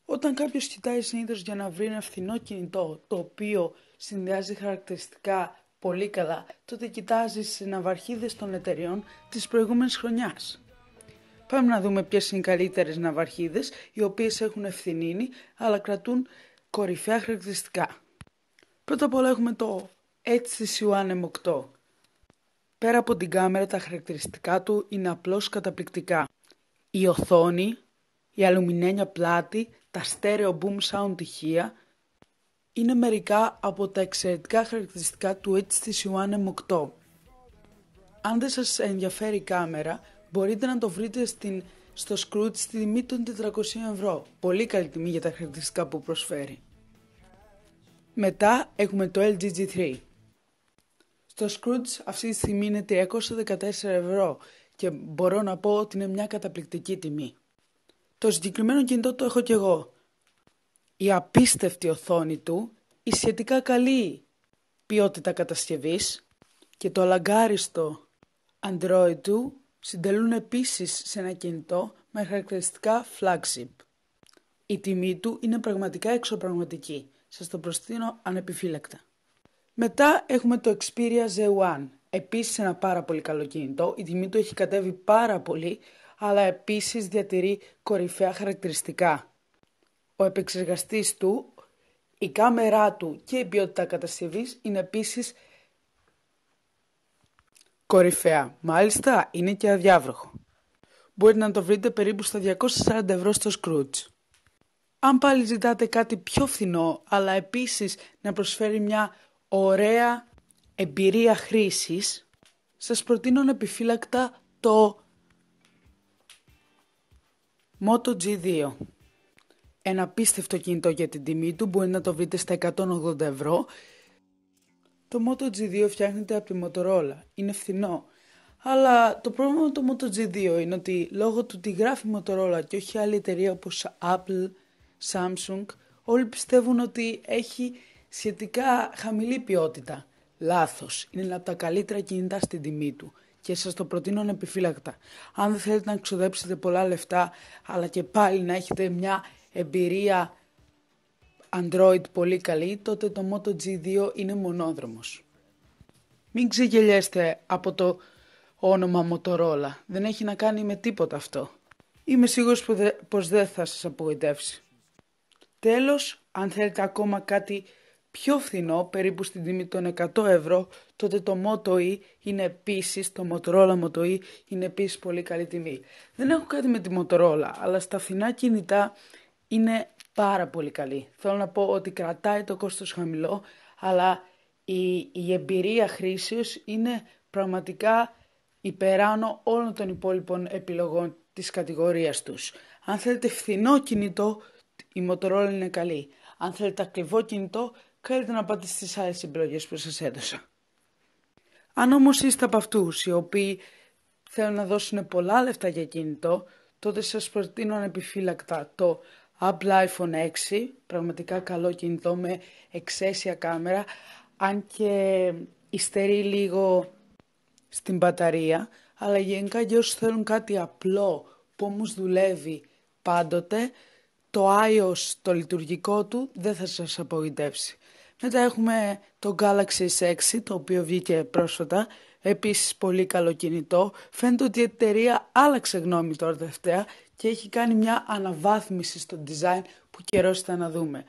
Όταν κάποιος κοιτάει συνήθως για να βρει ένα φθηνό κινητό το οποίο συνδυάζει χαρακτηριστικά πολύ καλά, τότε κοιτάζει σε ναυαρχίδες των εταιριών της προηγούμενης χρονιάς. Πάμε να δούμε ποιες είναι οι καλύτερες ναυαρχίδες, οι οποίες έχουν ευθυνίνει αλλά κρατούν κορυφαία χαρακτηριστικά. Πρώτα απ' όλα έχουμε το HTC One M8. Πέρα από την κάμερα, τα χαρακτηριστικά του είναι απλώς καταπληκτικά. Η οθόνη, η αλουμινένια πλάτη, τα stereo boom sound ηχεία είναι μερικά από τα εξαιρετικά χαρακτηριστικά του HTC One M8. Αν δεν σας ενδιαφέρει η κάμερα, μπορείτε να το βρείτε στο Scrooge στη τιμή των 400 ευρώ. Πολύ καλή τιμή για τα χαρακτηριστικά που προσφέρει. Μετά έχουμε το LG G3. Στο Scrooge αυτή τη στιγμή είναι 314 ευρώ και μπορώ να πω ότι είναι μια καταπληκτική τιμή. Το συγκεκριμένο κινητό το έχω κι εγώ. Η απίστευτη οθόνη του, η σχετικά καλή ποιότητα κατασκευής και το λαγκάριστο Android του συντελούν επίσης σε ένα κινητό με χαρακτηριστικά flagship. Η τιμή του είναι πραγματικά εξωπραγματική. Σας το προστείνω ανεπιφύλακτα. Μετά έχουμε το Xperia Z1. Επίσης ένα πάρα πολύ καλό κινητό. Η τιμή του έχει κατέβει πάρα πολύ, αλλά επίσης διατηρεί κορυφαία χαρακτηριστικά. Ο επεξεργαστής του, η κάμερά του και η ποιότητα κατασκευής είναι επίσης κορυφαία. Μάλιστα είναι και αδιάβροχο. Μπορείτε να το βρείτε περίπου στα 240 ευρώ στο Scrooge. Αν πάλι ζητάτε κάτι πιο φθηνό, αλλά επίσης να προσφέρει μια ωραία εμπειρία χρήσης, σας προτείνω ανεπιφύλακτα το Moto G2. Ένα απίστευτο κινητό για την τιμή του, μπορεί να το βρείτε στα 180 ευρώ. Το Moto G2 φτιάχνεται από τη Motorola, είναι φθηνό. Αλλά το πρόβλημα με το Moto G2 είναι ότι λόγω του ότι γράφει Motorola και όχι άλλη εταιρεία όπως Apple, Samsung, όλοι πιστεύουν ότι έχει σχετικά χαμηλή ποιότητα. Λάθος, είναι ένα από τα καλύτερα κινητά στην τιμή του και σας το προτείνω ανεπιφύλακτα. Αν δεν θέλετε να ξοδέψετε πολλά λεφτά, αλλά και πάλι να έχετε μια εμπειρία Android πολύ καλή, τότε το Moto G2 είναι μονόδρομος. Μην ξεγελιέστε από το όνομα Motorola, δεν έχει να κάνει με τίποτα αυτό. Είμαι σίγουρος πως δεν θα σας απογοητεύσει. Τέλος, αν θέλετε ακόμα κάτι πιο φθηνό, περίπου στην τιμή των 100 ευρώ, τότε το Moto E είναι επίσης, το Motorola Moto E είναι επίσης πολύ καλή τιμή. Δεν έχω κάτι με τη Motorola, αλλά στα φθηνά κινητά είναι πάρα πολύ καλή. Θέλω να πω ότι κρατάει το κόστος χαμηλό, αλλά η εμπειρία χρήσεως είναι πραγματικά υπεράνω όλων των υπόλοιπων επιλογών της κατηγορίας τους. Αν θέλετε φθηνό κινητό, η Motorola είναι καλή. Αν θέλετε ακριβό κινητό, καλύτερα να πάτε στις άλλες επιλογές που σας έδωσα. Αν όμως είστε από αυτούς οι οποίοι θέλουν να δώσουν πολλά λεφτά για κινητό, τότε σας προτείνω ανεπιφύλακτα το Apple iPhone 6, πραγματικά καλό κινητό με εξαίσια κάμερα, αν και υστερεί λίγο στην μπαταρία, αλλά γενικά για όσους θέλουν κάτι απλό που όμως δουλεύει πάντοτε, το iOS, το λειτουργικό του, δεν θα σας απογοητεύσει. Μετά έχουμε το Galaxy S6, το οποίο βγήκε πρόσφατα, επίσης πολύ καλό κινητό. Φαίνεται ότι η εταιρεία άλλαξε γνώμη τώρα τελευταία και έχει κάνει μια αναβάθμιση στο design που καιρός ήταν να δούμε.